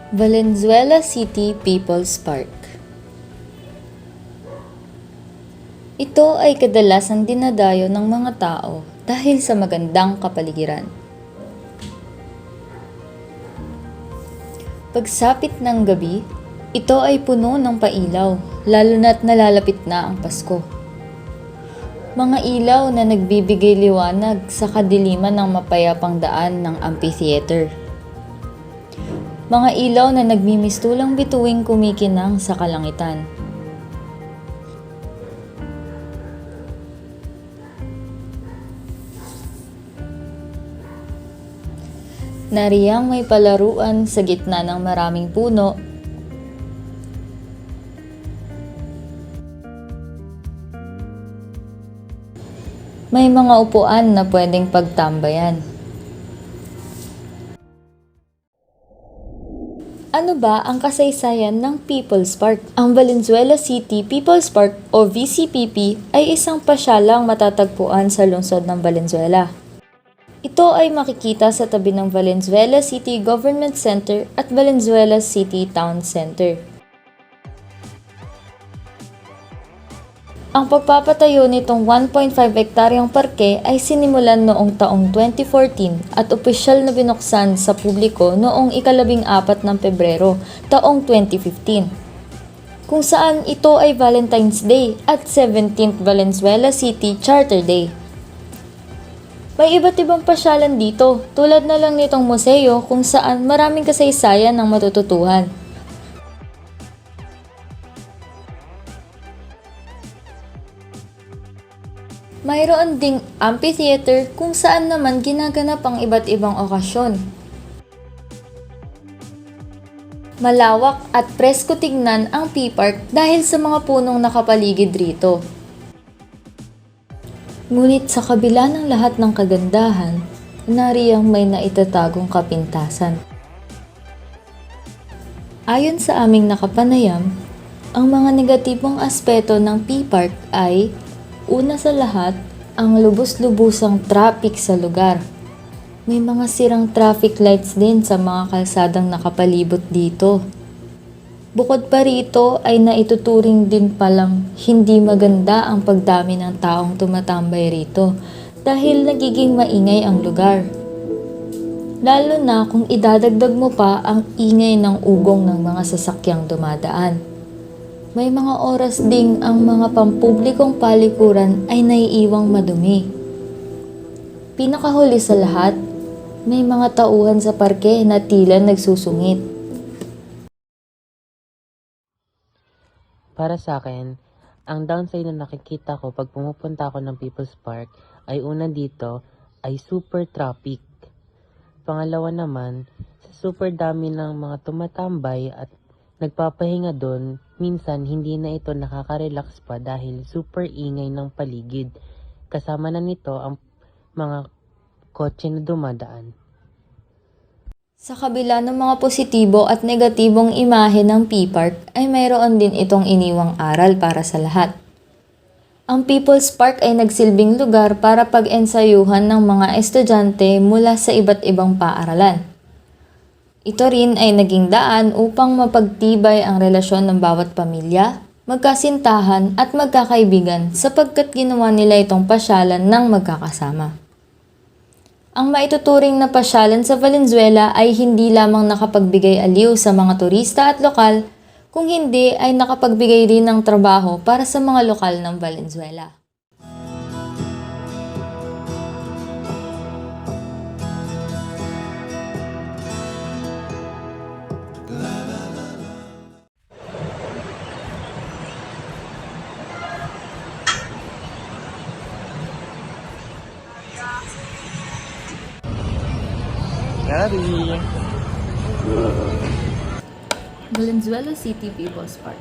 Valenzuela City People's Park. Ito ay kadalasang dinadayo ng mga tao dahil sa magandang kapaligiran. Pagsapit ng gabi, ito ay puno ng pailaw, lalo na't nalalapit na ang Pasko. Mga ilaw na nagbibigay liwanag sa kadiliman ng mapayapang daan ng amphitheater. Mga ilaw na nagmimistulang bituing kumikinang sa kalangitan. Nariyang may palaruan sa gitna ng maraming puno. May mga upuan na pwedeng pagtambayan. Ano ba ang kasaysayan ng People's Park? Ang Valenzuela City People's Park o VCPP ay isang pasyalang matatagpuan sa lungsod ng Valenzuela. Ito ay makikita sa tabi ng Valenzuela City Government Center at Valenzuela City Town Center. Ang pagpapatayo nitong 1.5 hektaryang parke ay sinimulan noong taong 2014 at opisyal na binuksan sa publiko noong ika-14 ng Pebrero taong 2015, kung saan ito ay Valentine's Day at 17th Valenzuela City Charter Day. May iba't ibang pasyalan dito, tulad na lang nitong museo kung saan maraming kasaysayan ang matututuhan. Mayroon ding amphitheater kung saan naman ginaganap ang iba't ibang okasyon. Malawak at presko tignan ang P-Park dahil sa mga punong nakapaligid rito. Ngunit sa kabila ng lahat ng kagandahan, nariyang may naitatagong kapintasan. Ayon sa aming nakapanayam, ang mga negatibong aspeto ng P-Park ay: una sa lahat, ang lubos-lubusang traffic sa lugar. May mga sirang traffic lights din sa mga kalsadang nakapalibot dito. Bukod pa rito ay naituturing din palang hindi maganda ang pagdami ng taong tumatambay rito dahil nagiging maingay ang lugar. Lalo na kung idadagdag mo pa ang ingay ng ugong ng mga sasakyang dumadaan. May mga oras ding ang mga pampublikong palikuran ay naiiwang madumi. Pinakahuli sa lahat, may mga tauhan sa parke na tila nagsusungit. Para sa akin, ang downside na nakikita ko pag pumupunta ako ng People's Park ay una dito ay super traffic. Pangalawa naman, sa super dami ng mga tumatambay at nagpapahinga doon, minsan hindi na ito nakaka-relax pa dahil super ingay ng paligid. Kasama na nito ang mga kotse na dumadaan. Sa kabila ng mga positibo at negatibong imahe ng P-Park ay mayroon din itong iniwang aral para sa lahat. Ang People's Park ay nagsilbing lugar para pag-ensayuhan ng mga estudyante mula sa iba't ibang paaralan. Ito rin ay naging daan upang mapagtibay ang relasyon ng bawat pamilya, magkasintahan at magkakaibigan sapagkat ginawa nila itong pasyalan ng magkakasama. Ang maituturing na pasyalan sa Valenzuela ay hindi lamang nakapagbigay aliw sa mga turista at lokal, kung hindi ay nakapagbigay rin ng trabaho para sa mga lokal ng Valenzuela. Gabi! Valenzuela City People's Park.